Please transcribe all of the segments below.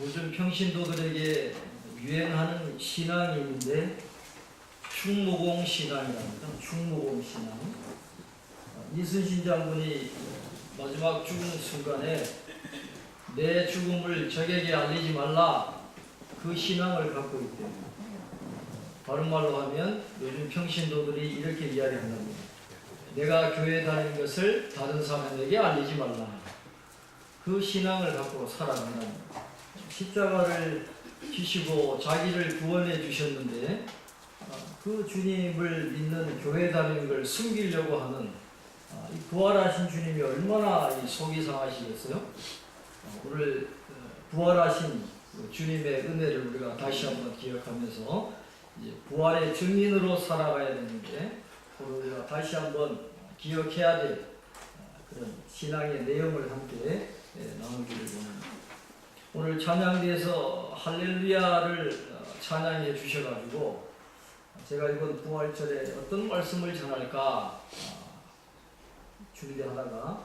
요즘 평신도들에게 유행하는 신앙이 있는데 충무공 신앙이랍니다. 충무공 신앙. 이순신 장군이 마지막 죽은 순간에 내 죽음을 적에게 알리지 말라, 그 신앙을 갖고 있대요. 다른 말로 하면 요즘 평신도들이 이렇게 이야기한답니다. 내가 교회 다니는 것을 다른 사람에게 알리지 말라. 그 신앙을 갖고 살아간답니다. 십자가를 지시고 자기를 구원해 주셨는데 그 주님을 믿는 교회 다니는 걸 숨기려고 하는 이 부활하신 주님이 얼마나 속이 상하시겠어요? 오늘 부활하신 주님의 은혜를 우리가 다시 한번 기억하면서 이제 부활의 증인으로 살아가야 되는데, 우리가 다시 한번 기억해야 될 그런 신앙의 내용을 함께 나누기를 원합니다. 오늘 찬양대에서 할렐루야를 찬양해 주셔가지고 제가 이번 부활절에 어떤 말씀을 전할까 준비하다가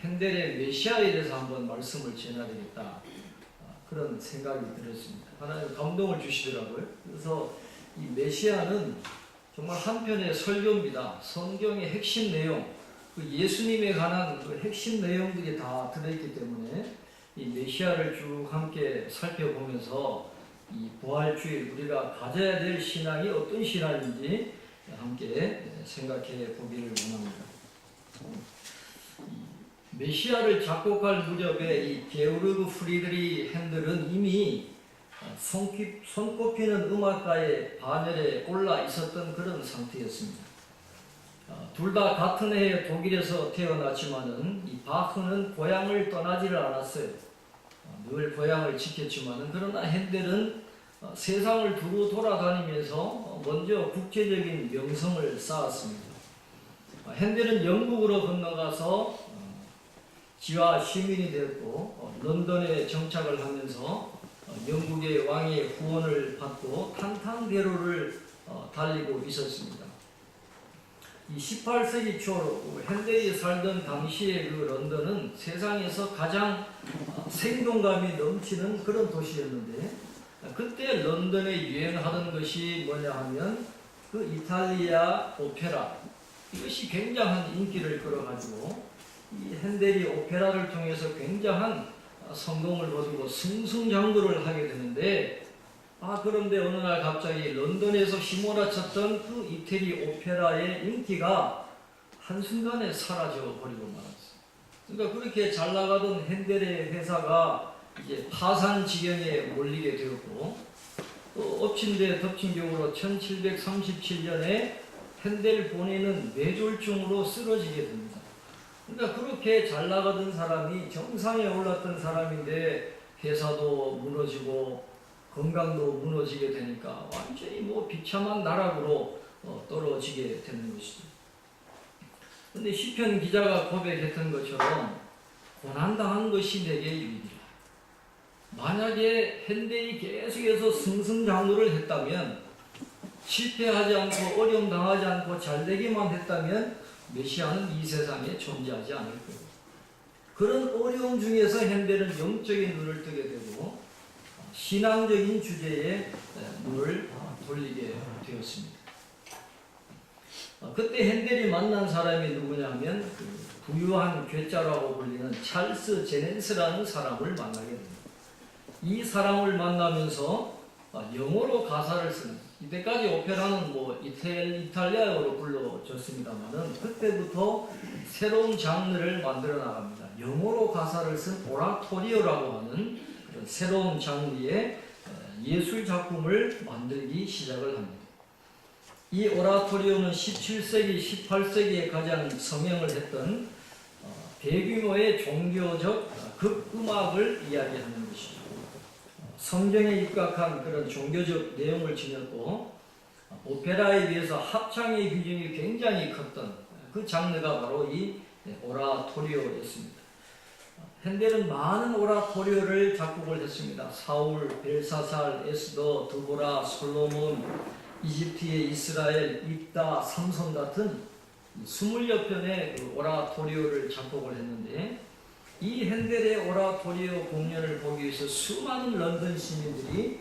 핸델의 메시아에 대해서 한번 말씀을 전해야 되겠다, 그런 생각이 들었습니다. 하나님 감동을 주시더라고요. 그래서 이 메시아는 정말 한편의 설교입니다. 성경의 핵심 내용, 그 예수님에 관한 그 핵심 내용들이 다 들어있기 때문에 이 메시아를 쭉 함께 살펴보면서 이 부활주일 우리가 가져야 될 신앙이 어떤 신앙인지 함께 생각해 보기를 원합니다. 메시아를 작곡할 무렵에 이 게오르그 프리드리 핸들은 이미 손꼽히는 음악가의 반열에 올라 있었던 그런 상태였습니다. 둘 다 같은 해에 독일에서 태어났지만은 이 바흐는 고향을 떠나지를 않았어요. 늘 고향을 지켰지만은, 그러나 핸델은 세상을 두루 돌아다니면서 먼저 국제적인 명성을 쌓았습니다. 핸델은 영국으로 건너가서 지화 시민이 되었고, 런던에 정착을 하면서 영국의 왕의 후원을 받고 탄탄대로를 달리고 있었습니다. 이 18세기 초 핸델이 살던 당시의 그 런던은 세상에서 가장 생동감이 넘치는 그런 도시였는데, 그때 런던에 유행하던 것이 뭐냐 하면 그 이탈리아 오페라, 이것이 굉장한 인기를 끌어가지고 이 핸델이 오페라를 통해서 굉장한 성공을 거두고 승승장구를 하게 되는데, 그런데 어느 날 갑자기 런던에서 휘몰아쳤던 그 이태리 오페라의 인기가 한순간에 사라져 버리고 말았어요. 그러니까 그렇게 잘 나가던 핸델의 회사가 이제 파산 지경에 몰리게 되었고, 또 엎친 데 덮친 격으로 1737년에 핸델 본인은 뇌졸중으로 쓰러지게 됩니다. 그러니까 그렇게 잘 나가던 사람이 정상에 올랐던 사람인데 회사도 무너지고 건강도 무너지게 되니까 완전히 비참한 나락으로 떨어지게 되는 것이죠. 그런데 시편 기자가 고백했던 것처럼 고난당한 것이 내게 유익이라. 만약에 핸델이 계속해서 승승장구를 했다면, 실패하지 않고 어려움 당하지 않고 잘되기만 했다면 메시아는 이 세상에 존재하지 않을 거예요. 그런 어려움 중에서 핸델은 영적인 눈을 뜨게 되고 신앙적인 주제에 눈을 돌리게 되었습니다. 그때 핸델이 만난 사람이 누구냐 하면 그 부유한 괴짜라고 불리는 찰스 제넨스라는 사람을 만나게 됩니다. 이 사람을 만나면서 영어로 가사를 쓰는, 이때까지 오페라는 이탈리아어로 불러졌습니다만은 그때부터 새로운 장르를 만들어 나갑니다. 영어로 가사를 쓴 오라토리오라고 하는 그런 새로운 장르의 예술 작품을 만들기 시작을 합니다. 이 오라토리오는 17세기, 18세기에 가장 성행을 했던 대규모의 종교적 극음악을 이야기하는 것이죠. 성경에 입각한 그런 종교적 내용을 지녔고, 오페라에 비해서 합창의 비중이 굉장히 컸던 그 장르가 바로 이 오라토리오였습니다. 핸델은 많은 오라토리오를 작곡을 했습니다. 사울, 벨사살, 에스더, 드보라, 솔로몬, 이집트의 이스라엘, 입다, 삼손 같은 20여 편의 그 오라토리오를 작곡을 했는데, 이 핸델의 오라토리오 공연을 보기 위해서 수많은 런던 시민들이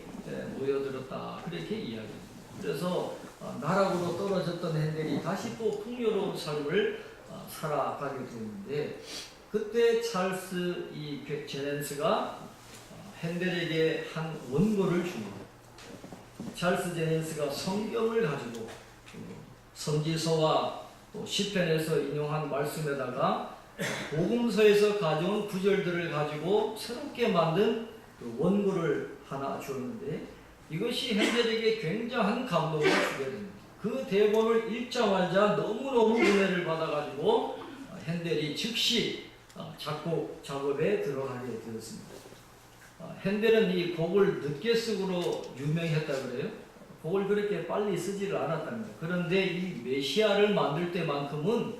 모여들었다. 그렇게 이야기합니다. 그래서 나락으로 떨어졌던 핸델이 다시 또 풍요로운 삶을 살아가게 되는데, 그때 찰스 이 제넨스가 핸델에게 한 원고를 줍니다. 찰스 제넨스가 성경을 가지고 선지서와 또 시편에서 인용한 말씀에다가 복음서에서 가져온 구절들을 가지고 새롭게 만든 그 원고를 하나 주었는데, 이것이 핸델에게 굉장한 감동을 주게 됩니다. 그 대본을 읽자마자 너무너무 은혜를 받아가지고 핸델이 즉시 작곡 작업에 들어가게 되었습니다. 핸델은 이 곡을 늦게 쓰고로 유명했다 그래요. 곡을 그렇게 빨리 쓰지를 않았답니다. 그런데 이 메시아를 만들 때만큼은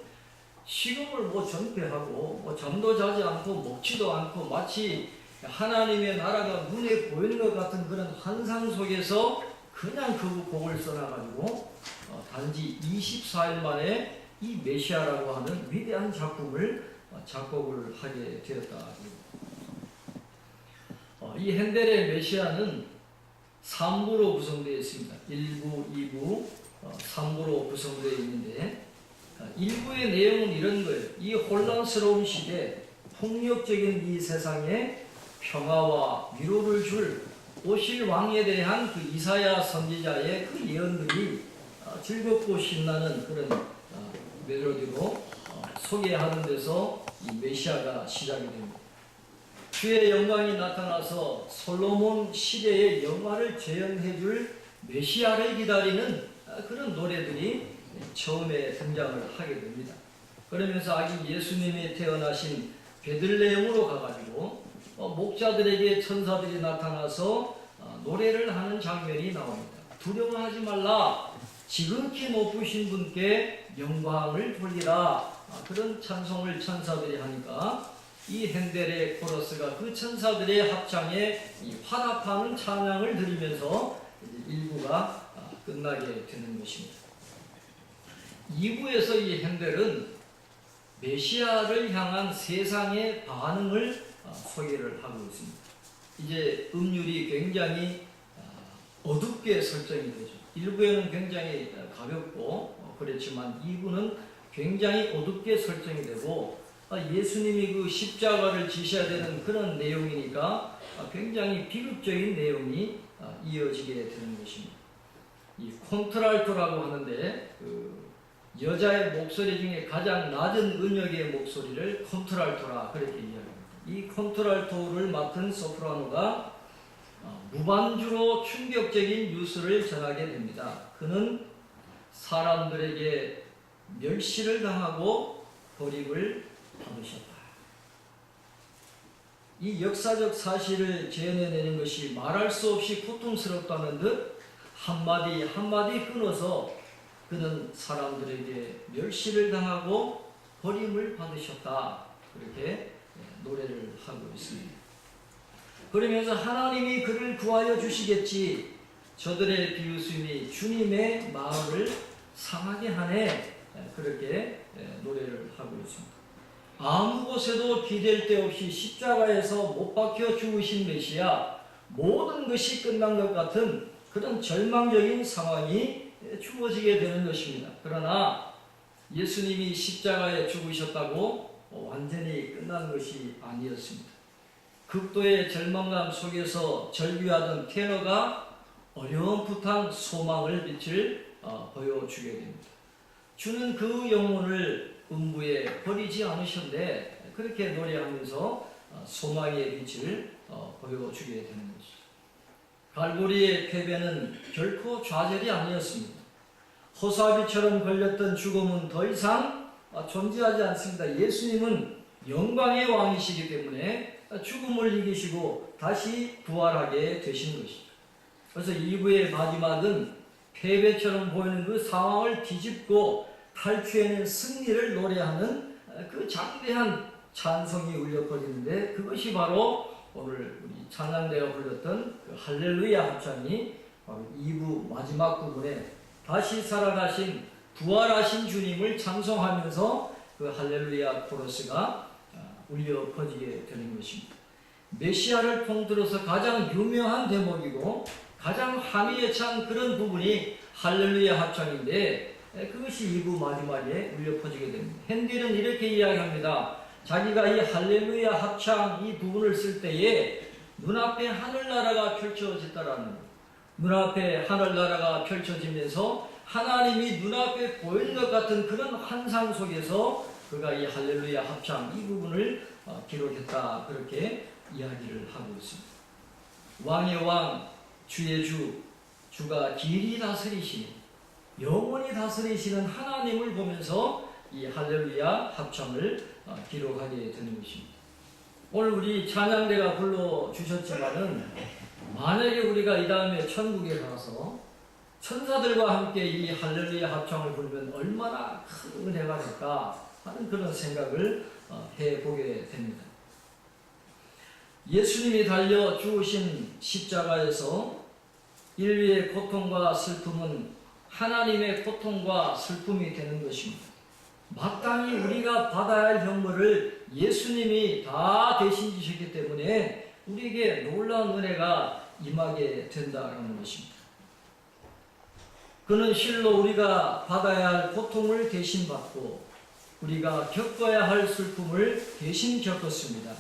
식음을 전폐하고 잠도 자지 않고 먹지도 않고 마치 하나님의 나라가 눈에 보이는 것 같은 그런 환상 속에서 그냥 그 곡을 써놔가지고 단지 24일 만에 이 메시아라고 하는 위대한 작품을 작곡을 하게 되었다. 이 핸델의 메시아는 3부로 구성되어 있습니다. 1부, 2부, 3부로 구성되어 있는데, 1부의 내용은 이런 거예요. 이 혼란스러운 시대, 폭력적인 이 세상에 평화와 위로를 줄 오실 왕에 대한 그 이사야 선지자의 그 예언들이 즐겁고 신나는 그런 멜로디로 소개하는 데서 이 메시아가 시작이 됩니다. 주의 영광이 나타나서 솔로몬 시대의 영화를 재현해 줄 메시아를 기다리는 그런 노래들이 처음에 등장을 하게 됩니다. 그러면서 아기 예수님이 태어나신 베들레헴으로 가가지고 목자들에게 천사들이 나타나서 노래를 하는 장면이 나옵니다. 두려워하지 말라, 지극히 높으신 분께 영광을 돌리라. 그런 찬송을 천사들이 하니까 이 핸델의 코러스가 그 천사들의 합창에 화답하는 찬양을 드리면서 1부가 끝나게 되는 것입니다. 2부에서 이 핸델은 메시아를 향한 세상의 반응을 소개를 하고 있습니다. 이제 음률이 굉장히 어둡게 설정이 되죠. 1부에는 굉장히 가볍고 그렇지만 2부는 굉장히 어둡게 설정이 되고, 예수님이 그 십자가를 지셔야 되는 그런 내용이니까 굉장히 비극적인 내용이 이어지게 되는 것입니다. 이 콘트랄토라고 하는데 그 여자의 목소리 중에 가장 낮은 음역의 목소리를 콘트랄토라 그렇게 이야기합니다. 이 콘트랄토를 맡은 소프라노가 무반주로 충격적인 뉴스를 전하게 됩니다. 그는 사람들에게 멸시를 당하고 버림을 받으셨다. 이 역사적 사실을 재현해내는 것이 말할 수 없이 고통스럽다는 듯 한마디 한마디 끊어서 그는 사람들에게 멸시를 당하고 버림을 받으셨다. 그렇게 노래를 하고 있습니다. 그러면서 하나님이 그를 구하여 주시겠지, 저들의 비웃음이 주님의 마음을 상하게 하네. 그렇게 노래를 하고 있습니다. 아무 곳에도 기댈 데 없이 십자가에서 못 박혀 죽으신 메시아, 모든 것이 끝난 것 같은 그런 절망적인 상황이 주어지게 되는 것입니다. 그러나 예수님이 십자가에 죽으셨다고 완전히 끝난 것이 아니었습니다. 극도의 절망감 속에서 절규하던 테너가 어렴풋한 소망을 빛을 보여주게 됩니다. 주는 그 영혼을 음부에 버리지 않으셨는데, 그렇게 노래하면서 소망의 빛을 보여주게 되는 것이죠. 갈보리의 패배는 결코 좌절이 아니었습니다. 호사비처럼 걸렸던 죽음은 더 이상 존재하지 않습니다. 예수님은 영광의 왕이시기 때문에 죽음을 이기시고 다시 부활하게 되신 것이죠. 그래서 2부의 마지막은 패배처럼 보이는 그 상황을 뒤집고 탈취해낸 승리를 노래하는 그 장대한 찬송이 울려 퍼지는데, 그것이 바로 오늘 우리 찬양대가 불렀던 그 할렐루야 합창이 바로 2부 마지막 부분에 다시 살아가신 부활하신 주님을 찬송하면서 그 할렐루야 코러스가 울려 퍼지게 되는 것입니다. 메시아를 통틀어서 가장 유명한 대목이고 가장 함의에 찬 그런 부분이 할렐루야 합창인데 그것이 2부 마지막에 울려 퍼지게 됩니다. 핸델은 이렇게 이야기합니다. 자기가 이 할렐루야 합창 이 부분을 쓸 때에 눈앞에 하늘나라가 펼쳐졌다라는 거예요. 눈앞에 하늘나라가 펼쳐지면서 하나님이 눈앞에 보이는 것 같은 그런 환상 속에서 그가 이 할렐루야 합창 이 부분을 기록했다, 그렇게 이야기를 하고 있습니다. 왕의 왕, 주의 주, 주가 길이 다스리시는, 영원히 다스리시는 하나님을 보면서 이 할렐루야 합창을 기록하게 되는 것입니다. 오늘 우리 찬양대가 불러주셨지만은 만약에 우리가 이 다음에 천국에 가서 천사들과 함께 이 할렐루야 합창을 부르면 얼마나 큰 은혜가 될까 하는 그런 생각을 해보게 됩니다. 예수님이 달려 죽으신 십자가에서 인류의 고통과 슬픔은 하나님의 고통과 슬픔이 되는 것입니다. 마땅히 우리가 받아야 할 형벌을 예수님이 다 대신 지셨기 때문에 우리에게 놀라운 은혜가 임하게 된다는 것입니다. 그는 실로 우리가 받아야 할 고통을 대신 받고 우리가 겪어야 할 슬픔을 대신 겪었습니다.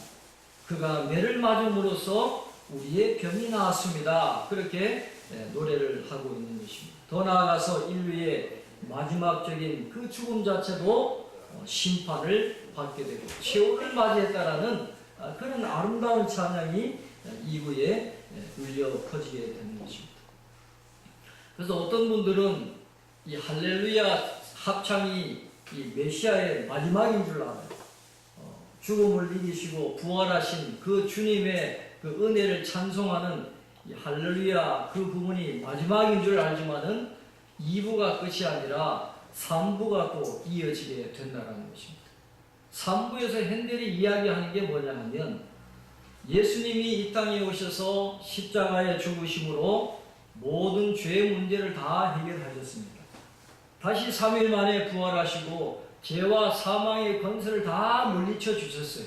그가 매를 맞음으로써 우리의 병이 나았습니다. 그렇게 노래를 하고 있는 것입니다. 더 나아가서 인류의 마지막적인 그 죽음 자체도 심판을 받게 되고 최후를 맞이했다라는 그런 아름다운 찬양이 2부에 울려 퍼지게 되는 것입니다. 그래서 어떤 분들은 이 할렐루야 합창이 이 메시아의 마지막인 줄 알아요. 죽음을 이기시고 부활하신 그 주님의 그 은혜를 찬송하는 이 할렐루야 그 부분이 마지막인 줄 알지만은 2부가 끝이 아니라 3부가 또 이어지게 된다는 것입니다. 3부에서 핸델이 이야기하는 게 뭐냐 하면 예수님이 이 땅에 오셔서 십자가에 죽으심으로 모든 죄의 문제를 다 해결하셨습니다. 다시 3일 만에 부활하시고 죄와 사망의 권세를 다 물리쳐 주셨어요.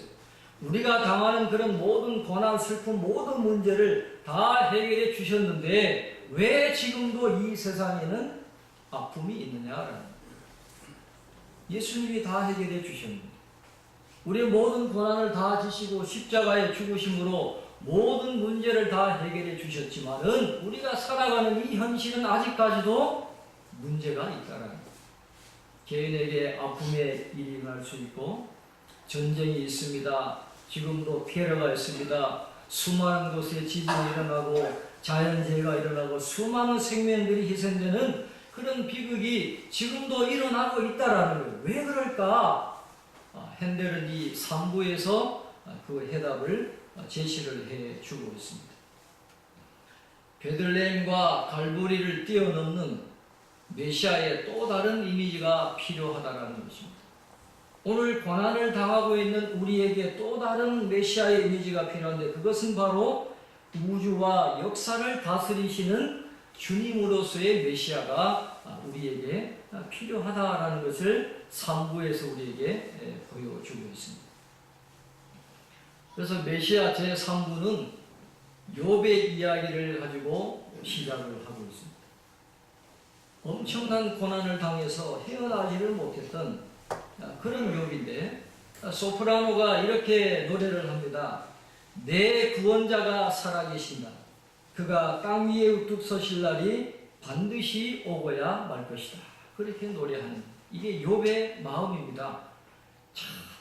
우리가 당하는 그런 모든 고난, 슬픔, 모든 문제를 다 해결해 주셨는데 왜 지금도 이 세상에는 아픔이 있느냐라는 거예요. 예수님이 다 해결해 주셨는데 우리의 모든 고난을 다 지시고 십자가에 죽으심으로 모든 문제를 다 해결해 주셨지만은 우리가 살아가는 이 현실은 아직까지도 문제가 있다라는 거예요. 개인에게 아픔의 일이 일어날 수 있고 전쟁이 있습니다. 지금도 테러가 있습니다. 수많은 곳에 지진이 일어나고 자연재해가 일어나고 수많은 생명들이 희생되는 그런 비극이 지금도 일어나고 있다라는 거예요. 왜 그럴까? 핸델은 이 3부에서 그 해답을 제시를 해주고 있습니다. 베들레헴과 갈보리를 뛰어넘는 메시아의 또 다른 이미지가 필요하다는 것입니다. 오늘 고난을 당하고 있는 우리에게 또 다른 메시아의 이미지가 필요한데 그것은 바로 우주와 역사를 다스리시는 주님으로서의 메시아가 우리에게 필요하다라는 것을 3부에서 우리에게 보여주고 있습니다. 그래서 메시아 제3부는 욥의 이야기를 가지고 시작을 하고 있습니다. 엄청난 고난을 당해서 헤어나지를 못했던 그런 욥인데 소프라노가 이렇게 노래를 합니다. 내 구원자가 살아계신다. 그가 땅 위에 우뚝 서실 날이 반드시 오고야 말 것이다. 그렇게 노래하는 이게 욥의 마음입니다.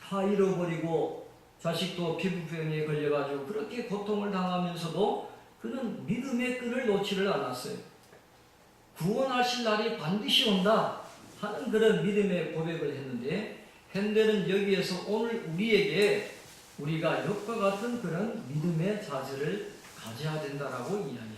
다 잃어버리고 자식도 피부병에 걸려가지고 그렇게 고통을 당하면서도 그는 믿음의 끈을 놓지를 않았어요. 구원하실 날이 반드시 온다 하는 그런 믿음의 고백을 했는데 핸델은 여기에서 오늘 우리에게 우리가 욥과 같은 그런 믿음의 자세를 가져야 된다라고 이야기합니다.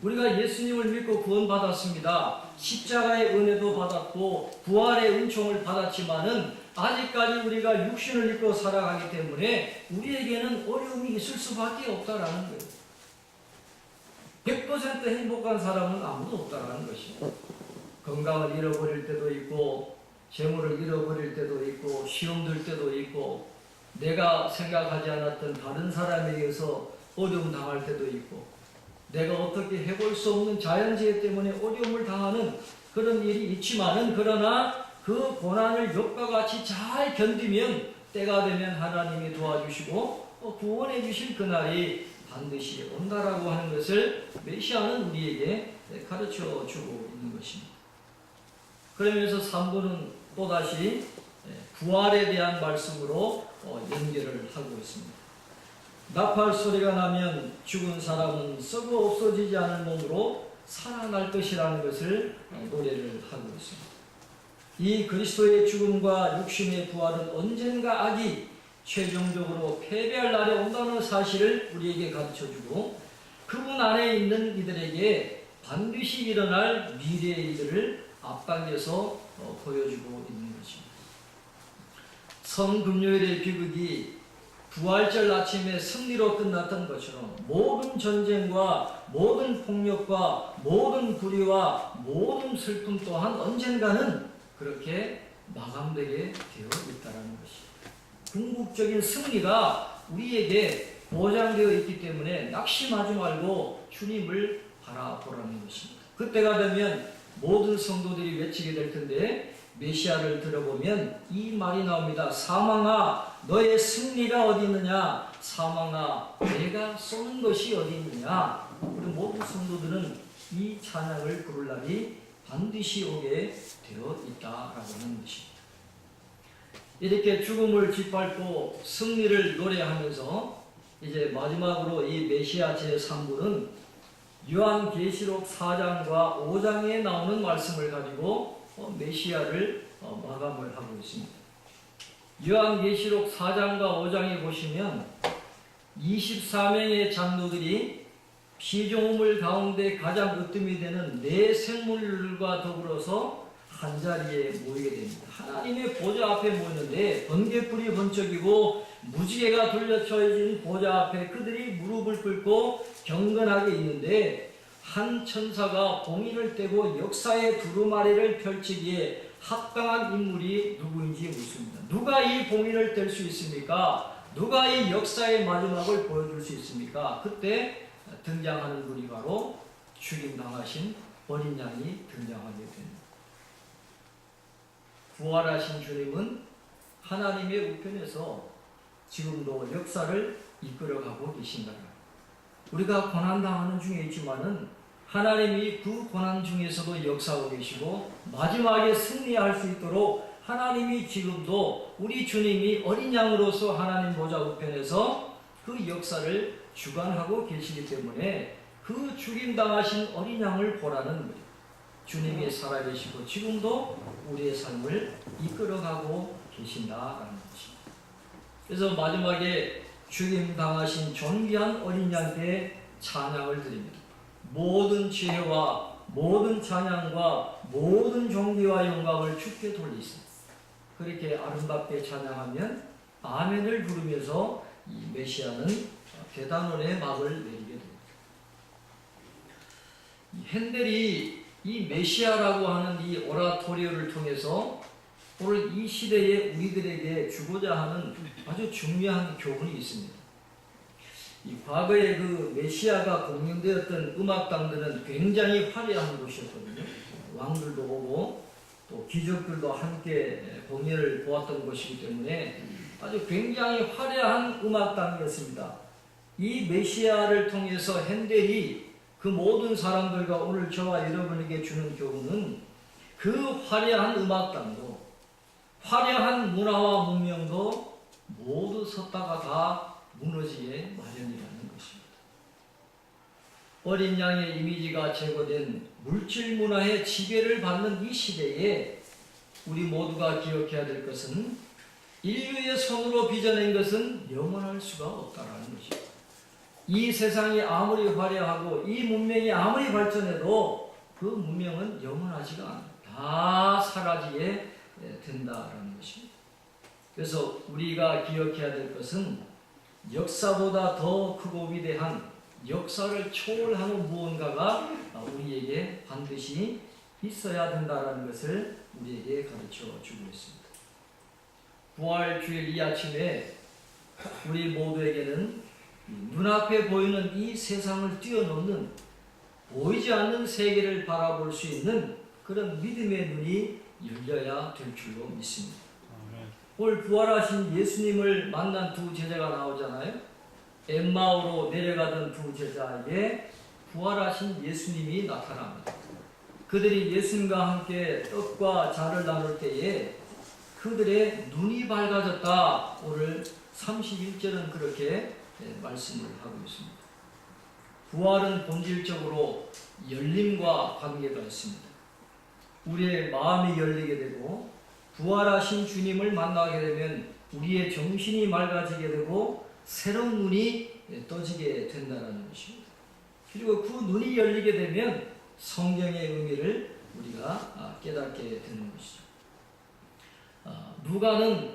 우리가 예수님을 믿고 구원받았습니다. 십자가의 은혜도 받았고 부활의 은총을 받았지만은 아직까지 우리가 육신을 입고 살아가기 때문에 우리에게는 어려움이 있을 수밖에 없다라는 거예요. 100% 행복한 사람은 아무도 없다라는 것이에요. 건강을 잃어버릴 때도 있고 재물을 잃어버릴 때도 있고 시험 들 때도 있고 내가 생각하지 않았던 다른 사람에 의해서 어려움 당할 때도 있고, 내가 어떻게 해볼 수 없는 자연재해 때문에 어려움을 당하는 그런 일이 있지만은, 그러나 그 고난을 욥과 같이 잘 견디면 때가 되면 하나님이 도와주시고 구원해 주실 그날이 반드시 온다라고 하는 것을 메시아는 우리에게 가르쳐 주고 있는 것입니다. 그러면서 3부는 또다시 부활에 대한 말씀으로 연결을 하고 있습니다. 나팔 소리가 나면 죽은 사람은 썩어 없어지지 않을 몸으로 살아날 것이라는 것을 노래를 하고 있습니다. 이 그리스도의 죽음과 육신의 부활은 언젠가 악이 최종적으로 패배할 날이 온다는 사실을 우리에게 가르쳐주고, 그분 안에 있는 이들에게 반드시 일어날 미래의 일들을 앞당겨서 보여주고 있는 것입니다. 성금요일의 비극이 부활절 아침에 승리로 끝났던 것처럼 모든 전쟁과 모든 폭력과 모든 불의와 모든 슬픔 또한 언젠가는 그렇게 마감되게 되어 있다는 것입니다. 궁극적인 승리가 우리에게 보장되어 있기 때문에 낙심하지 말고 주님을 바라보라는 것입니다. 그때가 되면 모든 성도들이 외치게 될 텐데, 메시아를 들어보면 이 말이 나옵니다. 사망아, 너의 승리가 어디 있느냐? 사망아, 내가 쏘는 것이 어디 있느냐? 우리 모든 성도들은 이 찬양을 부를 날이 반드시 오게 되어 있다라고 하는 것입니다. 이렇게 죽음을 짓밟고 승리를 노래하면서 이제 마지막으로 이 메시아 제3부는 요한계시록 4장과 5장에 나오는 말씀을 가지고 메시아를 마감을 하고 있습니다. 요한계시록 4장과 5장에 보시면 24명의 장로들이 피조물 가운데 가장 으뜸이 되는 네 생물과 더불어서 한자리에 모이게 됩니다. 하나님의 보좌 앞에 모이는데 번개불이 번쩍이고 무지개가 돌려쳐진 보좌 앞에 그들이 무릎을 꿇고 경건하게 있는데, 한 천사가 봉인을 떼고 역사의 두루마리를 펼치기에 합당한 인물이 누구인지 묻습니다. 누가 이 봉인을 뗄 수 있습니까? 누가 이 역사의 마지막을 보여줄 수 있습니까? 그때 등장하는 분이 바로 죽임당하신 어린 양이 등장하게 됩니다. 부활하신 주님은 하나님의 우편에서 지금도 역사를 이끌어가고 계신다. 우리가 고난당하는 중에 있지만은 하나님이 그 고난 중에서도 역사하고 계시고 마지막에 승리할 수 있도록 하나님이 지금도 우리 주님이 어린 양으로서 하나님 보좌 우편에서 그 역사를 주관하고 계시기 때문에 그 죽임당하신 어린 양을 보라는 거예요. 주님이 살아계시고 지금도 우리의 삶을 이끌어가고 계신다라는 것입니다. 그래서 마지막에 죽임당하신 존귀한 어린 양께 찬양을 드립니다. 모든 지혜와 모든 찬양과 모든 존귀와 영광을 주께 돌리시오. 그렇게 아름답게 찬양하면 아멘을 부르면서 이 메시아는 대단원의 막을 내리게 됩니다. 핸델이 이 메시아라고 하는 이 오라토리오를 통해서 오늘 이 시대에 우리들에게 주고자 하는 아주 중요한 교훈이 있습니다. 이 과거에 그 메시아가 공연되었던 음악당들은 굉장히 화려한 곳이었거든요. 왕들도 오고 또 귀족들도 함께 공연을 보았던 곳이기 때문에 아주 굉장히 화려한 음악당이었습니다. 이 메시아를 통해서 핸델이 그 모든 사람들과 오늘 저와 여러분에게 주는 교훈은 그 화려한 음악당도 화려한 문화와 문명도 모두 섰다가 다 무너지게 마련이라는 것입니다. 어린 양의 이미지가 제거된 물질 문화의 지배를 받는 이 시대에 우리 모두가 기억해야 될 것은 인류의 손으로 빚어낸 것은 영원할 수가 없다는 것입니다. 이 세상이 아무리 화려하고 이 문명이 아무리 발전해도 그 문명은 영원하지가 않아요. 다 사라지게 된다는 것입니다. 그래서 우리가 기억해야 될 것은 역사보다 더 크고 위대한 역사를 초월하는 무언가가 우리에게 반드시 있어야 된다는 것을 우리에게 가르쳐 주고 있습니다. 부활주일 이 아침에 우리 모두에게는 눈앞에 보이는 이 세상을 뛰어넘는 보이지 않는 세계를 바라볼 수 있는 그런 믿음의 눈이 열려야 될 줄로 믿습니다. 오늘 부활하신 예수님을 만난 두 제자가 나오잖아요. 엠마오로 내려가던 두 제자에게 부활하신 예수님이 나타납니다. 그들이 예수님과 함께 떡과 잔을 나눌 때에 그들의 눈이 밝아졌다. 오늘 31절은 그렇게 말씀을 하고 있습니다. 부활은 본질적으로 열림과 관계가 있습니다. 우리의 마음이 열리게 되고 부활하신 주님을 만나게 되면 우리의 정신이 맑아지게 되고 새로운 눈이 떠지게 된다는 것입니다. 그리고 그 눈이 열리게 되면 성경의 의미를 우리가 깨닫게 되는 것이죠. 누가는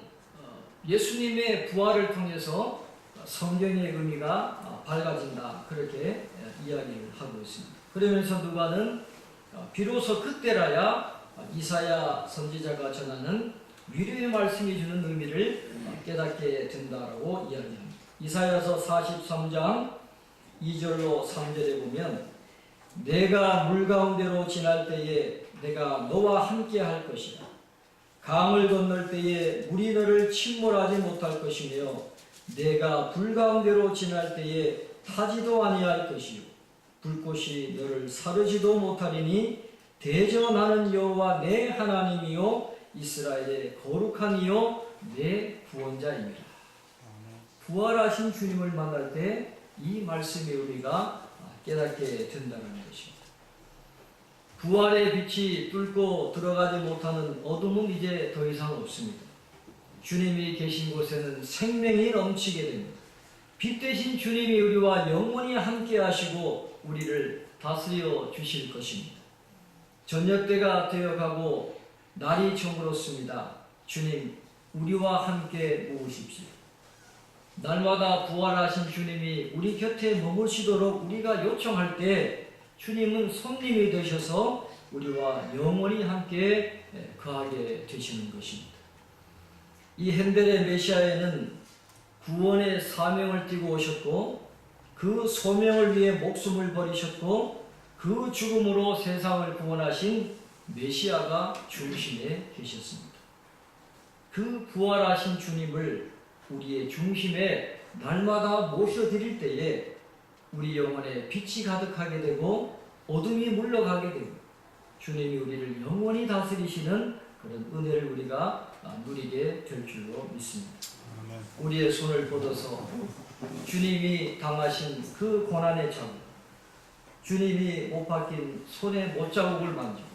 예수님의 부활을 통해서 성경의 의미가 밝아진다 그렇게 이야기를 하고 있습니다. 그러면서 누가는 비로소 그때라야 이사야 선지자가 전하는 위로의 말씀이 주는 의미를 깨닫게 된다라고 이야기합니다. 이사야서 43장 2절로 3절에 보면 내가 물 가운데로 지날 때에 내가 너와 함께 할 것이라. 강을 건널 때에 물이 너를 침몰하지 못할 것이며 내가 불 가운데로 지날 때에 타지도 아니할 것이요 불꽃이 너를 사르지도 못하리니 대저 나는 여호와 내 하나님이요 이스라엘의 거룩한 이요 내 구원자입니다. 부활하신 주님을 만날 때 이 말씀의 의미가 깨닫게 된다는 것입니다. 부활의 빛이 뚫고 들어가지 못하는 어둠은 이제 더 이상 없습니다. 주님이 계신 곳에는 생명이 넘치게 됩니다. 빛 대신 주님이 우리와 영원히 함께 하시고 우리를 다스려 주실 것입니다. 저녁때가 되어가고 날이 저물었습니다. 주님 우리와 함께 모으십시오. 날마다 부활하신 주님이 우리 곁에 머무시도록 우리가 요청할 때 주님은 손님이 되셔서 우리와 영원히 함께 거하게 되시는 것입니다. 이 핸델의 메시아에는 구원의 사명을 띠고 오셨고 그 소명을 위해 목숨을 버리셨고 그 죽음으로 세상을 구원하신 메시아가 중심에 계셨습니다. 그 부활하신 주님을 우리의 중심에 날마다 모셔드릴 때에 우리 영혼에 빛이 가득하게 되고 어둠이 물러가게 되고 주님이 우리를 영원히 다스리시는 그런 은혜를 우리가 누리게 될 줄로 믿습니다. 우리의 손을 뻗어서 주님이 당하신 그 고난의 자국, 주님이 못 박힌 손의 못자국을 만지고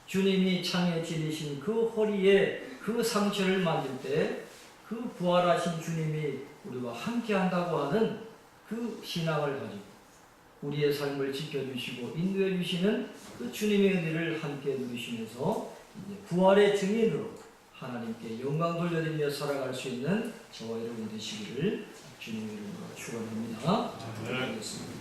주님이 창에 찔리신 그 허리에 그 상처를 만질 때 그 부활하신 주님이 우리와 함께 한다고 하는 그 신앙을 가지고 우리의 삶을 지켜주시고 인도해 주시는 그 주님의 은혜를 함께 누리시면서 이제 부활의 증인으로 하나님께 영광 돌려드리며 살아갈 수 있는 저와 여러분 되시기를 주님의 이름으로 축원합니다. 기도하겠습니다.